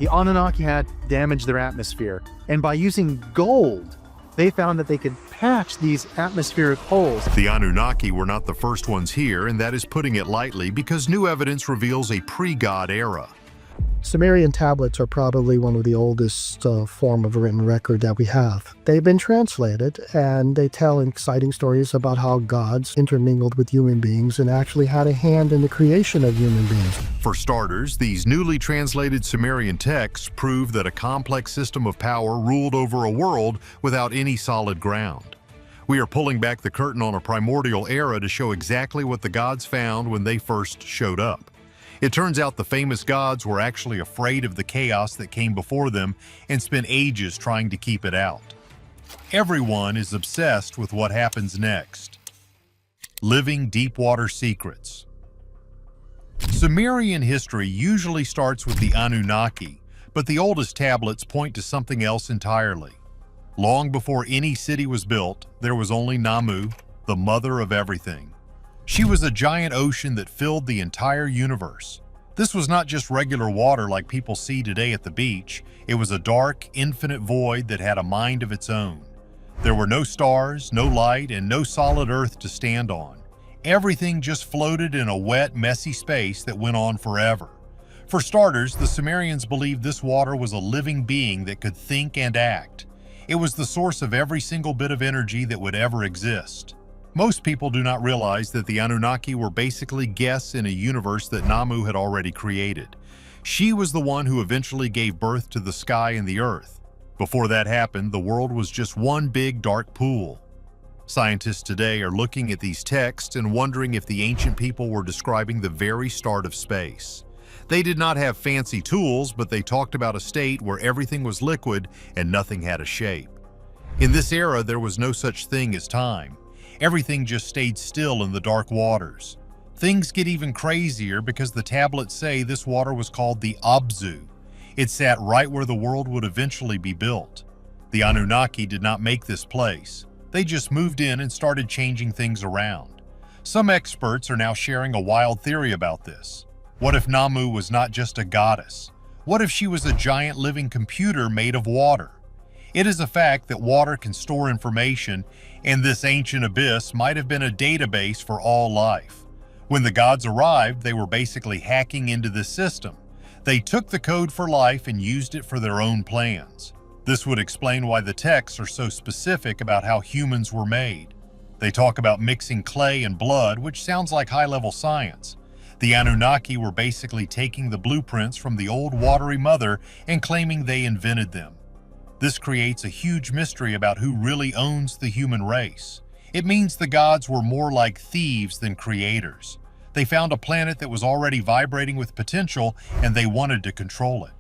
The Anunnaki had damaged their atmosphere, and by using gold, they found that they could patch these atmospheric holes. The Anunnaki were not the first ones here, and that is putting it lightly because new evidence reveals a pre-God era. Sumerian tablets are probably one of the oldest form of written record that we have. They've been translated, and they tell exciting stories about how gods intermingled with human beings and actually had a hand in the creation of human beings. For starters, these newly translated Sumerian texts prove that a complex system of power ruled over a world without any solid ground. We are pulling back the curtain on a primordial era to show exactly what the gods found when they first showed up. It turns out the famous gods were actually afraid of the chaos that came before them and spent ages trying to keep it out. Everyone is obsessed with what happens next. Living deep water secrets. Sumerian history usually starts with the Anunnaki, but the oldest tablets point to something else entirely. Long before any city was built, there was only Namu, the mother of everything. She was a giant ocean that filled the entire universe. This was not just regular water like people see today at the beach. It was a dark, infinite void that had a mind of its own. There were no stars, no light, and no solid earth to stand on. Everything just floated in a wet, messy space that went on forever. For starters, the Sumerians believed this water was a living being that could think and act. It was the source of every single bit of energy that would ever exist. Most people do not realize that the Anunnaki were basically guests in a universe that Namu had already created. She was the one who eventually gave birth to the sky and the earth. Before that happened, the world was just one big dark pool. Scientists today are looking at these texts and wondering if the ancient people were describing the very start of space. They did not have fancy tools, but they talked about a state where everything was liquid and nothing had a shape. In this era, there was no such thing as time. Everything just stayed still in the dark waters. Things get even crazier because the tablets say this water was called the Abzu. It sat right where the world would eventually be built. The Anunnaki did not make this place. They just moved in and started changing things around. Some experts are now sharing a wild theory about this. What if Namu was not just a goddess? What if she was a giant living computer made of water? It is a fact that water can store information, and this ancient abyss might have been a database for all life. When the gods arrived, they were basically hacking into this system. They took the code for life and used it for their own plans. This would explain why the texts are so specific about how humans were made. They talk about mixing clay and blood, which sounds like high-level science. The Anunnaki were basically taking the blueprints from the old watery mother and claiming they invented them. This creates a huge mystery about who really owns the human race. It means the gods were more like thieves than creators. They found a planet that was already vibrating with potential, and they wanted to control it.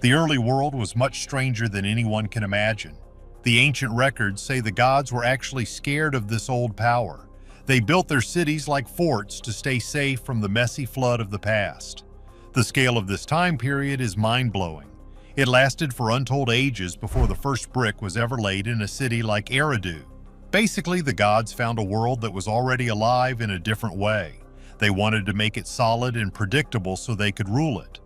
The early world was much stranger than anyone can imagine. The ancient records say the gods were actually scared of this old power. They built their cities like forts to stay safe from the messy flood of the past. The scale of this time period is mind-blowing. It lasted for untold ages before the first brick was ever laid in a city like Eridu. Basically, the gods found a world that was already alive in a different way. They wanted to make it solid and predictable so they could rule it.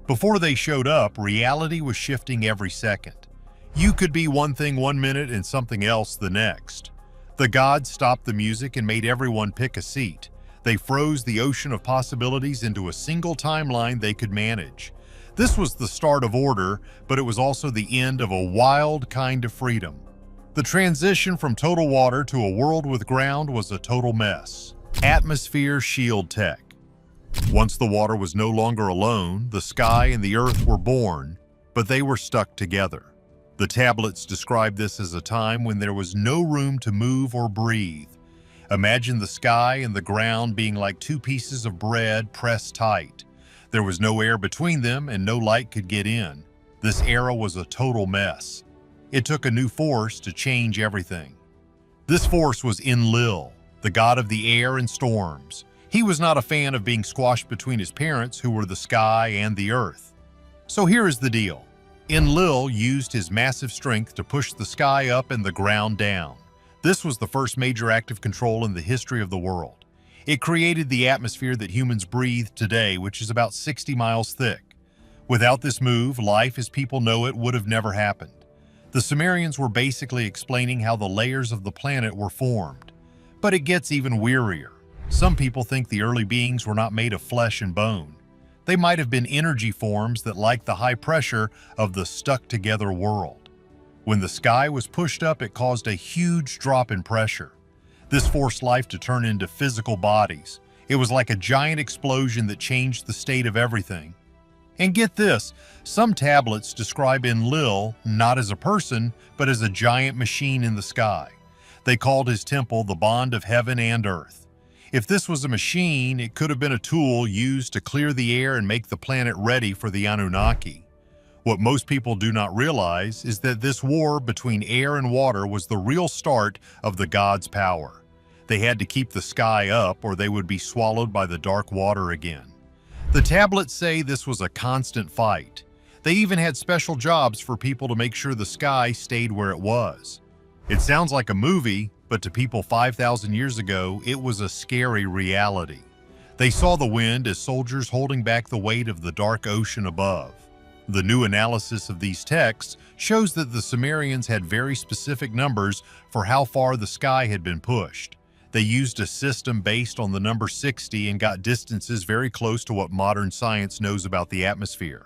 Before they showed up, reality was shifting every second. You could be one thing one minute and something else the next. The gods stopped the music and made everyone pick a seat. They froze the ocean of possibilities into a single timeline they could manage. This was the start of order, but it was also the end of a wild kind of freedom. The transition from total water to a world with ground was a total mess. Atmosphere shield tech. Once the water was no longer alone, the sky and the earth were born, but they were stuck together. The tablets describe this as a time when there was no room to move or breathe. Imagine the sky and the ground being like two pieces of bread pressed tight. There was no air between them and no light could get in. This era was a total mess. It took a new force to change everything. This force was Enlil, the god of the air and storms. He was not a fan of being squashed between his parents, who were the sky and the earth. So here is the deal. Enlil used his massive strength to push the sky up and the ground down. This was the first major act of control in the history of the world. It created the atmosphere that humans breathe today, which is about 60 miles thick. Without this move, life as people know it would have never happened. The Sumerians were basically explaining how the layers of the planet were formed. But it gets even weirier. Some people think the early beings were not made of flesh and bone. They might have been energy forms that liked the high pressure of the stuck-together world. When the sky was pushed up, it caused a huge drop in pressure. This forced life to turn into physical bodies. It was like a giant explosion that changed the state of everything. And get this, some tablets describe Enlil not as a person, but as a giant machine in the sky. They called his temple the bond of heaven and earth. If this was a machine, it could have been a tool used to clear the air and make the planet ready for the Anunnaki. What most people do not realize is that this war between air and water was the real start of the gods' power. They had to keep the sky up or they would be swallowed by the dark water again. The tablets say this was a constant fight. They even had special jobs for people to make sure the sky stayed where it was. It sounds like a movie, but to people 5,000 years ago, it was a scary reality. They saw the wind as soldiers holding back the weight of the dark ocean above. The new analysis of these texts shows that the Sumerians had very specific numbers for how far the sky had been pushed. They used a system based on the number 60 and got distances very close to what modern science knows about the atmosphere.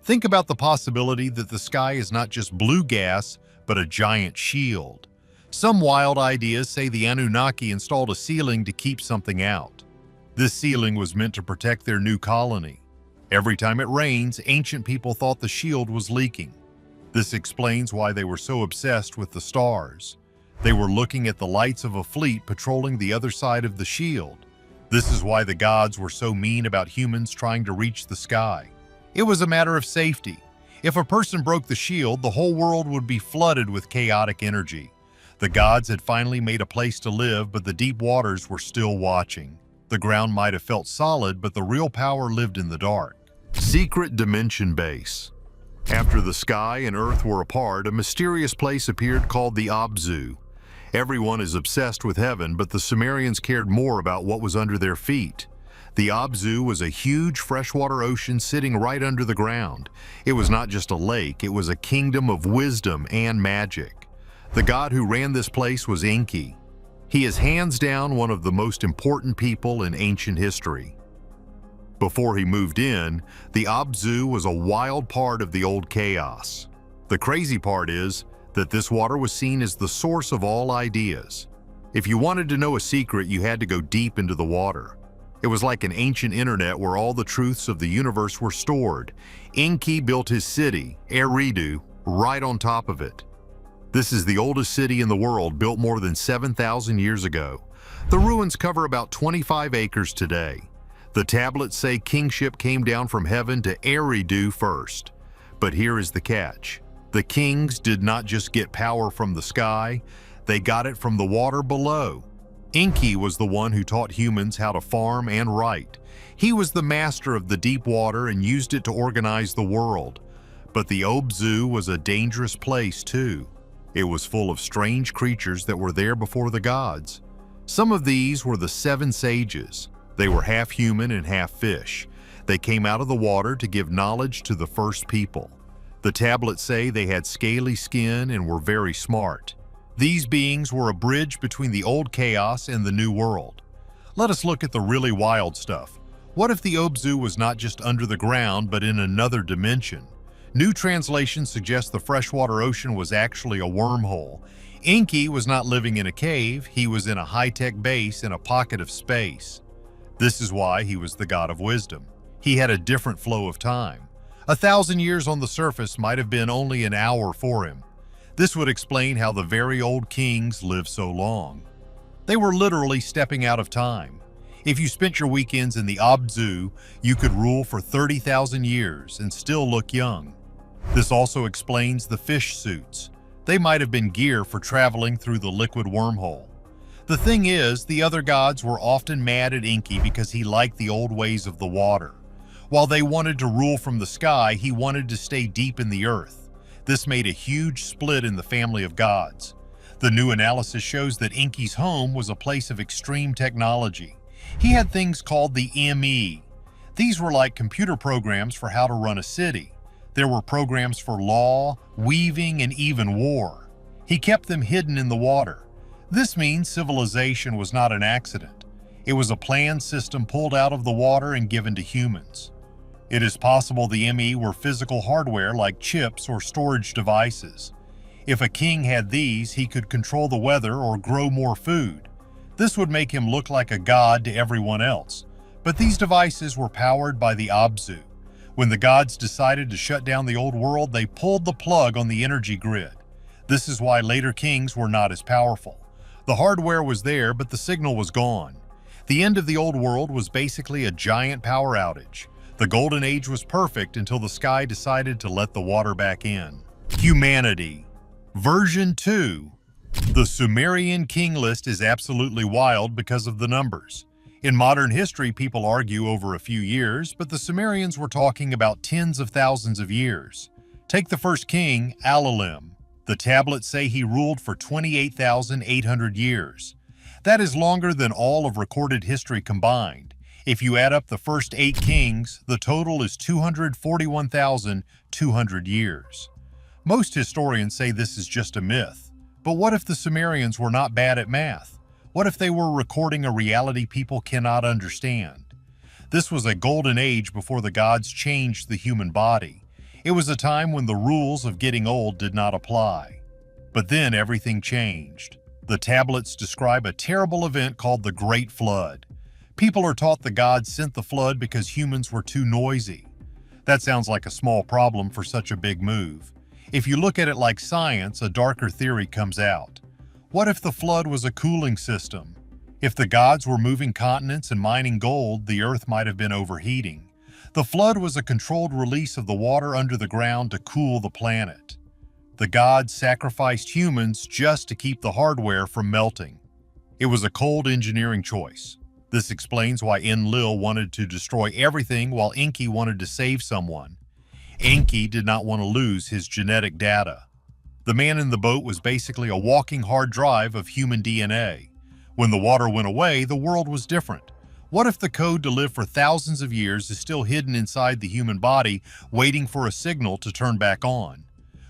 Think about the possibility that the sky is not just blue gas, but a giant shield. Some wild ideas say the Anunnaki installed a ceiling to keep something out. This ceiling was meant to protect their new colony. Every time it rains, ancient people thought the shield was leaking. This explains why they were so obsessed with the stars. They were looking at the lights of a fleet patrolling the other side of the shield. This is why the gods were so mean about humans trying to reach the sky. It was a matter of safety. If a person broke the shield, the whole world would be flooded with chaotic energy. The gods had finally made a place to live, but the deep waters were still watching. The ground might have felt solid, but the real power lived in the dark. Secret dimension base. After the sky and earth were apart, a mysterious place appeared called the Abzu. Everyone is obsessed with heaven, but the Sumerians cared more about what was under their feet. The Abzu was a huge freshwater ocean sitting right under the ground. It was not just a lake, it was a kingdom of wisdom and magic. The god who ran this place was Enki. He is hands down one of the most important people in ancient history. Before he moved in, the Abzu was a wild part of the old chaos. The crazy part is that this water was seen as the source of all ideas. If you wanted to know a secret, you had to go deep into the water. It was like an ancient internet where all the truths of the universe were stored. Enki built his city, Eridu, right on top of it. This is the oldest city in the world, built more than 7,000 years ago. The ruins cover about 25 acres today. The tablets say kingship came down from heaven to Eridu first. But here is the catch. The kings did not just get power from the sky, they got it from the water below. Enki was the one who taught humans how to farm and write. He was the master of the deep water and used it to organize the world. But the Abzu was a dangerous place too. It was full of strange creatures that were there before the gods. Some of these were the 7 sages. They were half human and half fish. They came out of the water to give knowledge to the first people. The tablets say they had scaly skin and were very smart. These beings were a bridge between the old chaos and the new world. Let us look at the really wild stuff. What if the Abzu was not just under the ground, but in another dimension? New translations suggest the freshwater ocean was actually a wormhole. Enki was not living in a cave, he was in a high-tech base in a pocket of space. This is why he was the god of wisdom. He had a different flow of time. 1,000 years on the surface might have been only an hour for him. This would explain how the very old kings lived so long. They were literally stepping out of time. If you spent your weekends in the Abzu, you could rule for 30,000 years and still look young. This also explains the fish suits. They might have been gear for traveling through the liquid wormhole. The thing is, the other gods were often mad at Enki because he liked the old ways of the water. While they wanted to rule from the sky, he wanted to stay deep in the earth. This made a huge split in the family of gods. The new analysis shows that Enki's home was a place of extreme technology. He had things called the ME. These were like computer programs for how to run a city. There were programs for law, weaving, and even war. He kept them hidden in the water. This means civilization was not an accident. It was a planned system pulled out of the water and given to humans. It is possible the ME were physical hardware like chips or storage devices. If a king had these, he could control the weather or grow more food. This would make him look like a god to everyone else. But these devices were powered by the Abzu. When the gods decided to shut down the old world, they pulled the plug on the energy grid. This is why later kings were not as powerful. The hardware was there, but the signal was gone. The end of the old world was basically a giant power outage. The golden age was perfect until the sky decided to let the water back in. Humanity. Version 2. The Sumerian king list is absolutely wild because of the numbers. In modern history, people argue over a few years, but the Sumerians were talking about tens of thousands of years. Take the first king, Alalim. The tablets say he ruled for 28,800 years. That is longer than all of recorded history combined. If you add up the first 8 kings, the total is 241,200 years. Most historians say this is just a myth. But what if the Sumerians were not bad at math? What if they were recording a reality people cannot understand? This was a golden age before the gods changed the human body. It was a time when the rules of getting old did not apply. But then everything changed. The tablets describe a terrible event called the Great Flood. People are taught the gods sent the flood because humans were too noisy. That sounds like a small problem for such a big move. If you look at it like science, a darker theory comes out. What if the flood was a cooling system? If the gods were moving continents and mining gold, the earth might have been overheating. The flood was a controlled release of the water under the ground to cool the planet. The gods sacrificed humans just to keep the hardware from melting. It was a cold engineering choice. This explains why Enlil wanted to destroy everything while Enki wanted to save someone. Enki did not want to lose his genetic data. The man in the boat was basically a walking hard drive of human DNA. When the water went away, the world was different. What if the code to live for thousands of years is still hidden inside the human body, waiting for a signal to turn back on?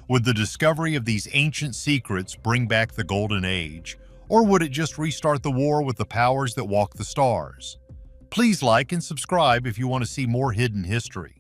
Would the discovery of these ancient secrets bring back the golden age? Or would it just restart the war with the powers that walk the stars? Please like and subscribe if you want to see more hidden history.